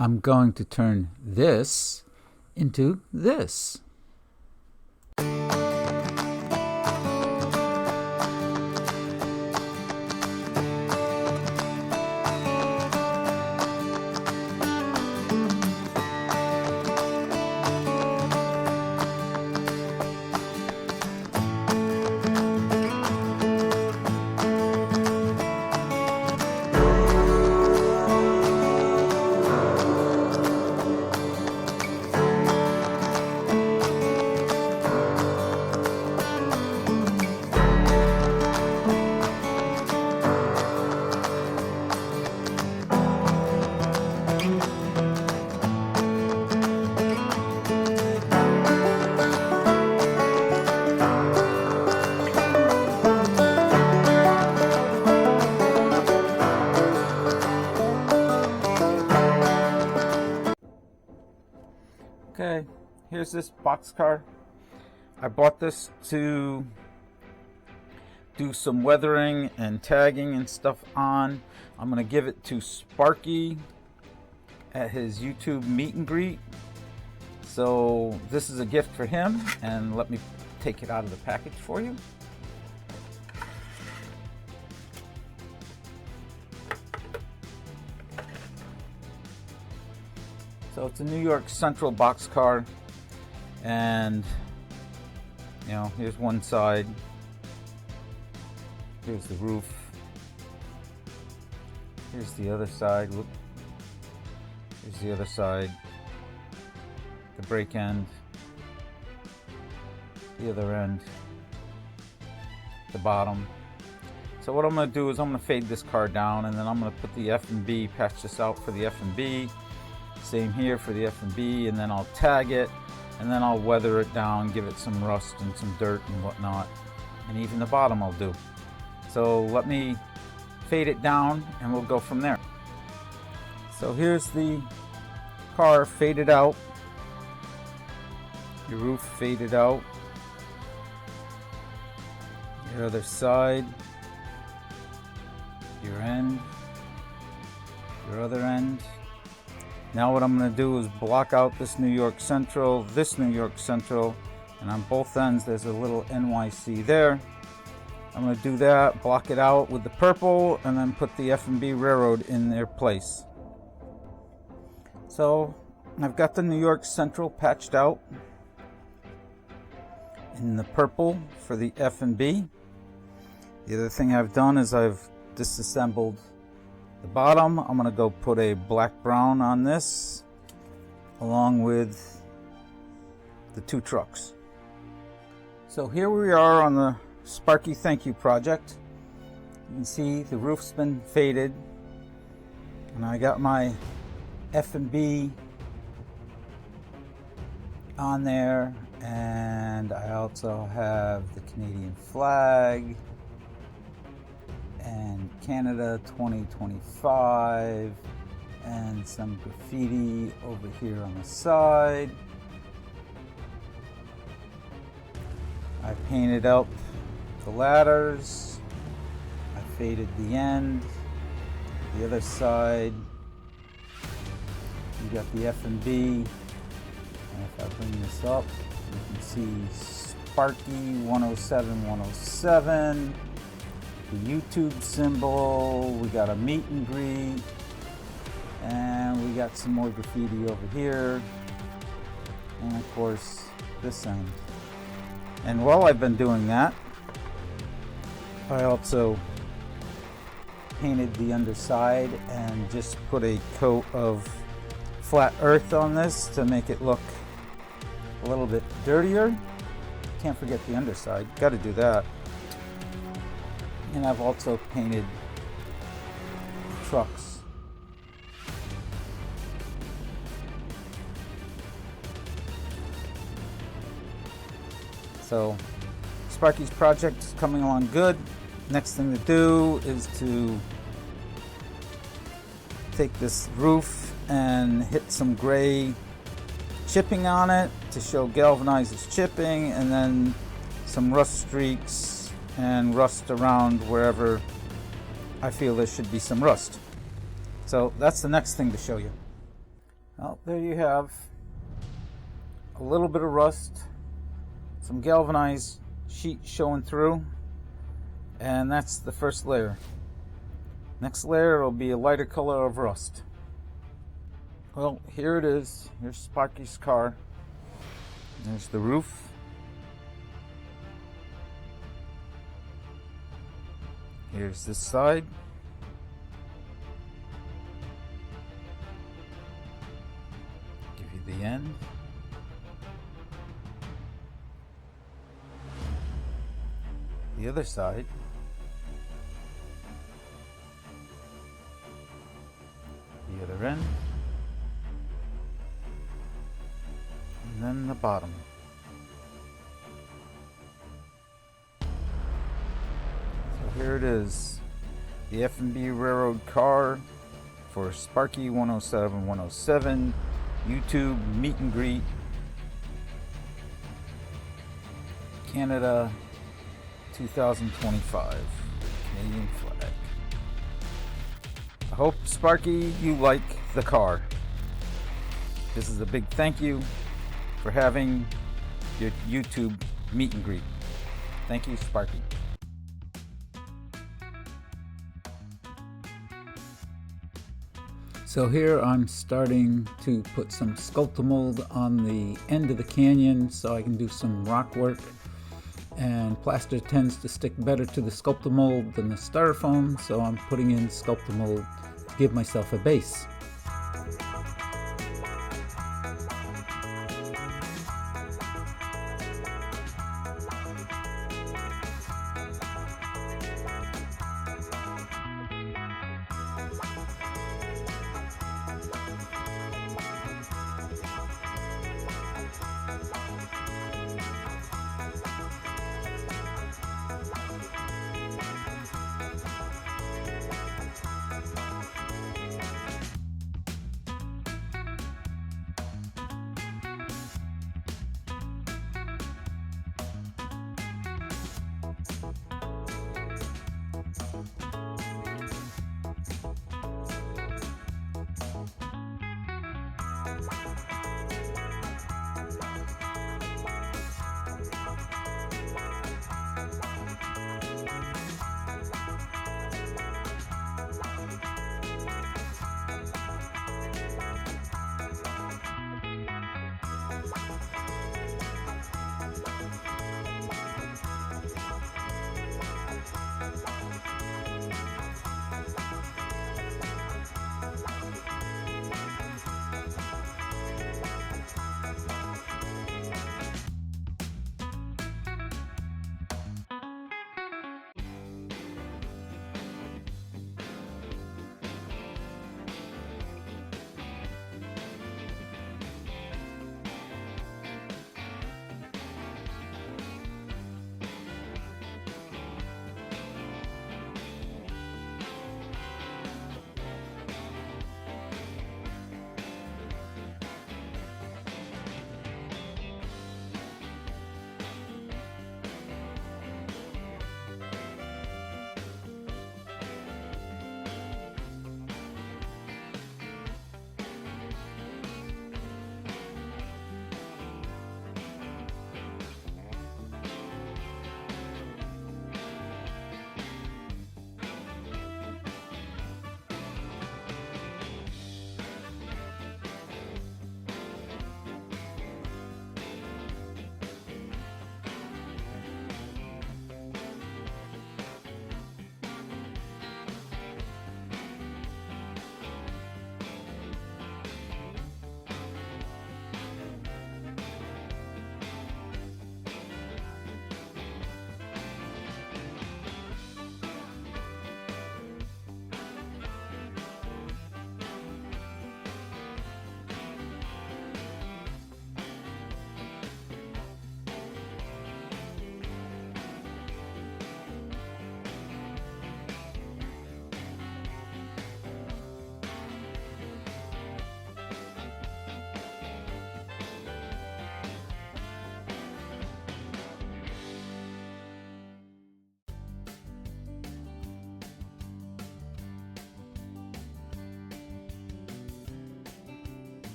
I'm going to turn this into this. Okay, here's this boxcar. I bought this to do some weathering and tagging and stuff on. I'm going to give it to Sparky at his YouTube meet and greet. So this is a gift for him, and let me take it out of the package for you. So it's a New York Central boxcar, and you know, here's one side, here's the roof, here's the other side, whoop, here's the other side, the brake end, the other end, the bottom. So what I'm going to do is I'm going to fade this car down, and then I'm going to put the F&B, patch this out for the F&B. Same here for the F&B, and then I'll tag it, and then I'll weather it down, give it some rust and some dirt and whatnot, and even the bottom I'll do. So let me fade it down and we'll go from there. So here's the car faded out, your roof faded out, your other side, your end, your other end. Now what I'm going to do is block out this New York Central, and on both ends there's a little NYC there. I'm going to do that, block it out with the purple, and then put the F&B Railroad in their place. So I've got the New York Central patched out in the purple for the F&B. The other thing I've done is I've disassembled the bottom. I'm going to go put a black brown on this along with the two trucks. So here we are on the Sparky Thank You project. You can see the roof's been faded, and I got my F&B on there, and I also have the Canadian flag and Canada 2025 and some graffiti over here on the side. I painted up the ladders, I faded the end, the other side you got the F&B, and if I bring this up you can see Sparky 107, the YouTube symbol, we got a meet and greet, and we got some more graffiti over here, and of course this end. And while I've been doing that, I also painted the underside and just put a coat of flat earth on this to make it look a little bit dirtier. Can't forget the underside, got to do that. And I've also painted trucks. So Sparky's project is coming along good. Next thing to do is to take this roof and hit some gray chipping on it to show galvanized as chipping, and then some rust streaks and rust around wherever I feel there should be some rust. So that's the next thing to show you. Well, there you have a little bit of rust, some galvanized sheet showing through, and that's the first layer. Next layer will be a lighter color of rust. Well, here it is. Here's Sparky's car. There's the roof. Here's this side. Give you the end. The other side. The other end. And then the bottom. So here it is. The F&B Railroad car for Sparky 107 YouTube meet and greet. Canada 2025. Canadian flag. I hope, Sparky, you like the car. This is a big thank you for having your YouTube meet and greet. Thank you, Sparky. So here I'm starting to put some Sculptamold on the end of the canyon so I can do some rock work. And plaster tends to stick better to the Sculptamold than the styrofoam, so I'm putting in Sculptamold to give myself a base.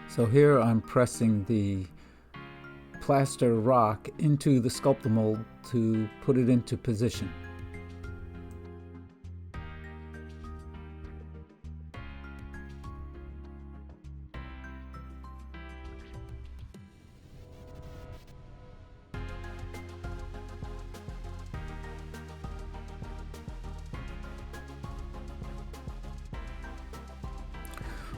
So here I'm pressing the plaster rock into the sculptor mold to put it into position.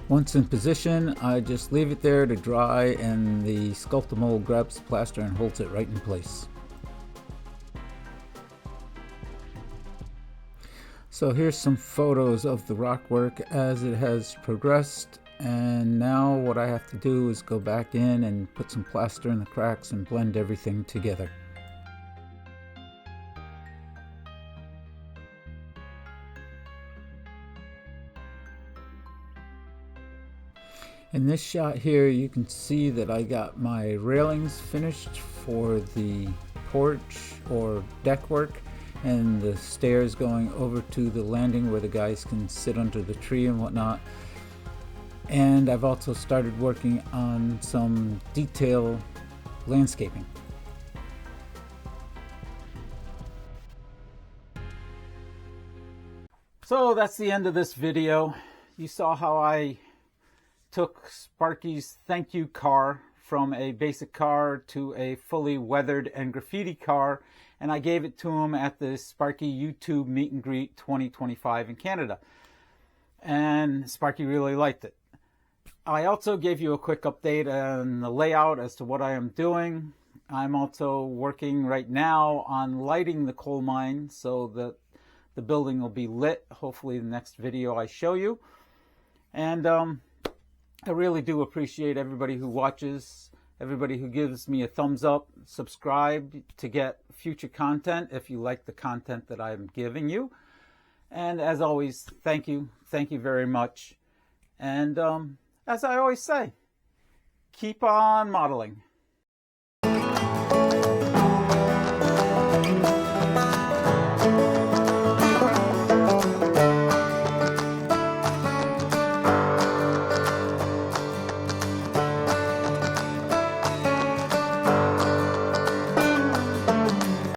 Once in position, I just leave it there to dry, and the sculptor mold grabs the plaster and holds it right in place. So here's some photos of the rock work as it has progressed, and now what I have to do is go back in and put some plaster in the cracks and blend everything together. In this shot here, you can see that I got my railings finished for the porch or deck work, and the stairs going over to the landing where the guys can sit under the tree and whatnot. And I've also started working on some detail landscaping. So that's the end of this video. You saw how I took Sparky's thank you car from a basic car to a fully weathered and graffiti car, and I gave it to him at the Sparky YouTube Meet and Greet 2025 in Canada. And Sparky really liked it. I also gave you a quick update on the layout as to what I am doing. I'm also working right now on lighting the coal mine so that the building will be lit, hopefully the next video I show you. And I really do appreciate everybody who watches, everybody who gives me a thumbs up, subscribe to get future content if you like the content that I'm giving you. And as always, thank you very much. And as I always say, keep on modeling.